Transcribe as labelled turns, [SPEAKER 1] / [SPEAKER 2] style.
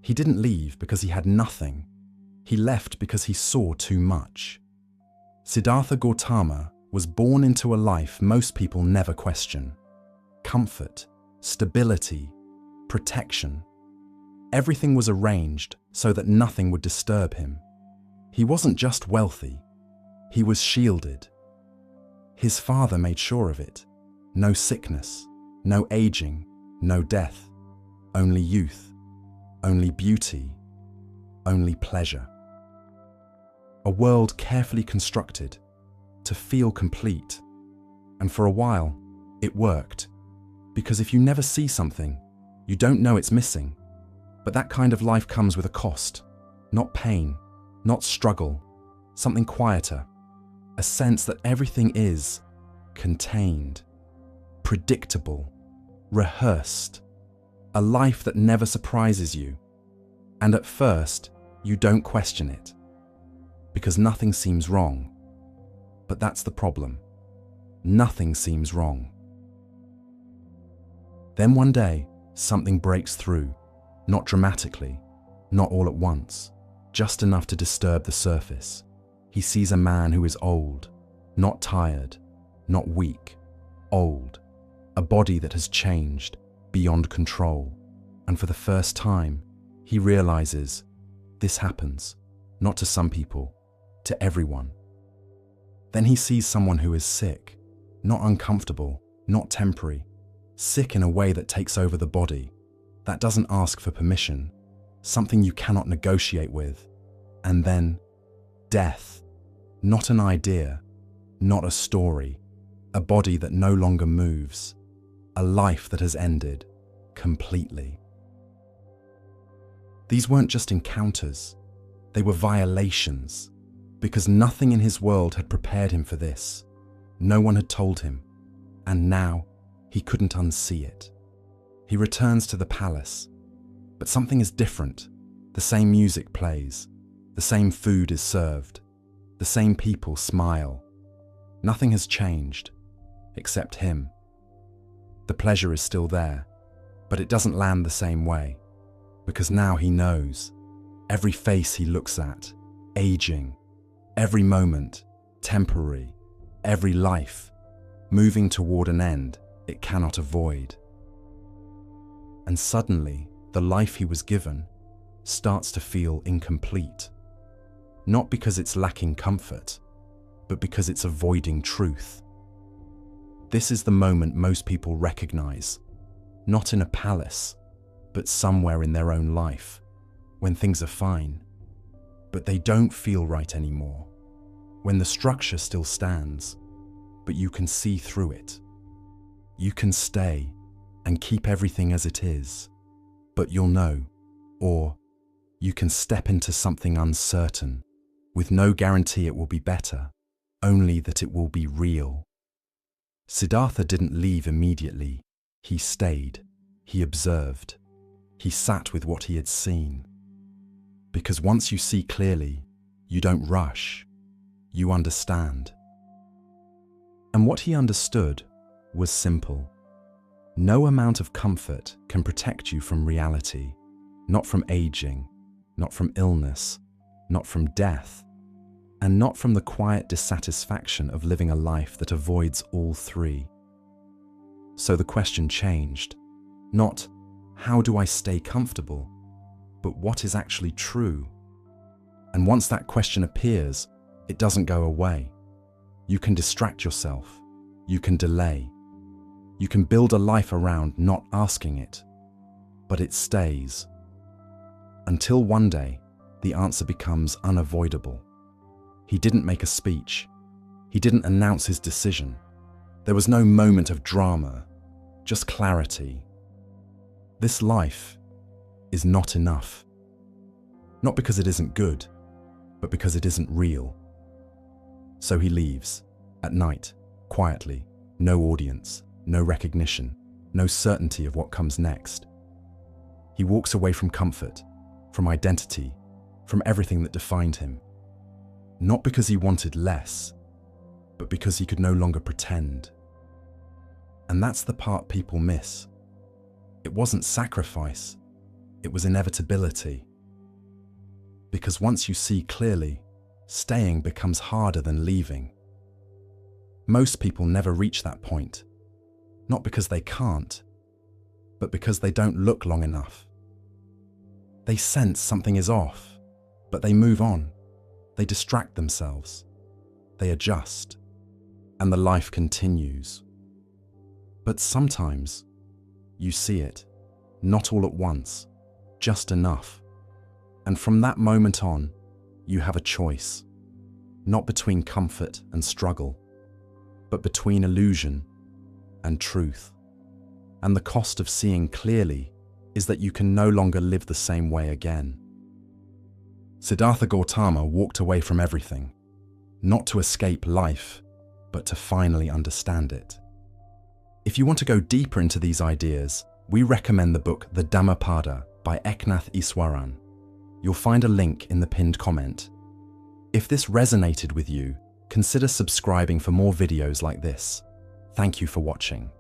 [SPEAKER 1] He didn't leave because he had nothing. He left because he saw too much. Siddhartha Gautama was born into a life most people never question. Comfort, stability, protection. Everything was arranged so that nothing would disturb him. He wasn't just wealthy, he was shielded. His father made sure of it. No sickness, no aging, no death, only youth, only beauty, only pleasure. A world carefully constructed to feel complete. And for a while, it worked. Because if you never see something, you don't know it's missing. But that kind of life comes with a cost. Not pain, not struggle, something quieter. A sense that everything is contained, predictable, rehearsed. A life that never surprises you. And at first, you don't question it. Because nothing seems wrong. But that's the problem. Nothing seems wrong. Then one day, something breaks through. Not dramatically, not all at once, just enough to disturb the surface. He sees a man who is old, not tired, not weak, old. A body that has changed, beyond control. And for the first time, he realizes this happens, not to some people, to everyone. Then he sees someone who is sick, not uncomfortable, not temporary, sick in a way that takes over the body, that doesn't ask for permission, something you cannot negotiate with. And then, death, not an idea, not a story, a body that no longer moves, a life that has ended completely. These weren't just encounters, they were violations, because nothing in his world had prepared him for this. No one had told him, and now he couldn't unsee it. He returns to the palace, but something is different. The same music plays, the same food is served, the same people smile. Nothing has changed, except him. The pleasure is still there, but it doesn't land the same way, because now he knows. Every face he looks at, aging, every moment, temporary, every life, moving toward an end it cannot avoid. And suddenly, the life he was given starts to feel incomplete. Not because it's lacking comfort, but because it's avoiding truth. This is the moment most people recognize, not in a palace, but somewhere in their own life, when things are fine, but they don't feel right anymore, when the structure still stands, but you can see through it. You can stay and keep everything as it is, but you'll know, or you can step into something uncertain, with no guarantee it will be better, only that it will be real. Siddhartha didn't leave immediately. He stayed, he observed, he sat with what he had seen. Because once you see clearly, you don't rush, you understand. And what he understood was simple. No amount of comfort can protect you from reality, not from aging, not from illness, not from death, and not from the quiet dissatisfaction of living a life that avoids all three. So the question changed. Not, how do I stay comfortable, but what is actually true? And once that question appears, it doesn't go away. You can distract yourself. You can delay. You can build a life around not asking it, but it stays. Until one day, the answer becomes unavoidable. He didn't make a speech. He didn't announce his decision. There was no moment of drama, just clarity. This life is not enough. Not because it isn't good, but because it isn't real. So he leaves, at night, quietly, no audience, no recognition, no certainty of what comes next. He walks away from comfort, from identity, from everything that defined him. Not because he wanted less, but because he could no longer pretend. And that's the part people miss. It wasn't sacrifice, it was inevitability. Because once you see clearly, staying becomes harder than leaving. Most people never reach that point, not because they can't, but because they don't look long enough. They sense something is off, but they move on. They distract themselves. They adjust, and the life continues. But sometimes you see it, not all at once, just enough. And from that moment on, you have a choice, not between comfort and struggle, but between illusion and truth. And the cost of seeing clearly is that you can no longer live the same way again. Siddhartha Gautama walked away from everything, not to escape life, but to finally understand it. If you want to go deeper into these ideas, we recommend the book The Dhammapada by Eknath Easwaran. You'll find a link in the pinned comment. If this resonated with you, consider subscribing for more videos like this. Thank you for watching.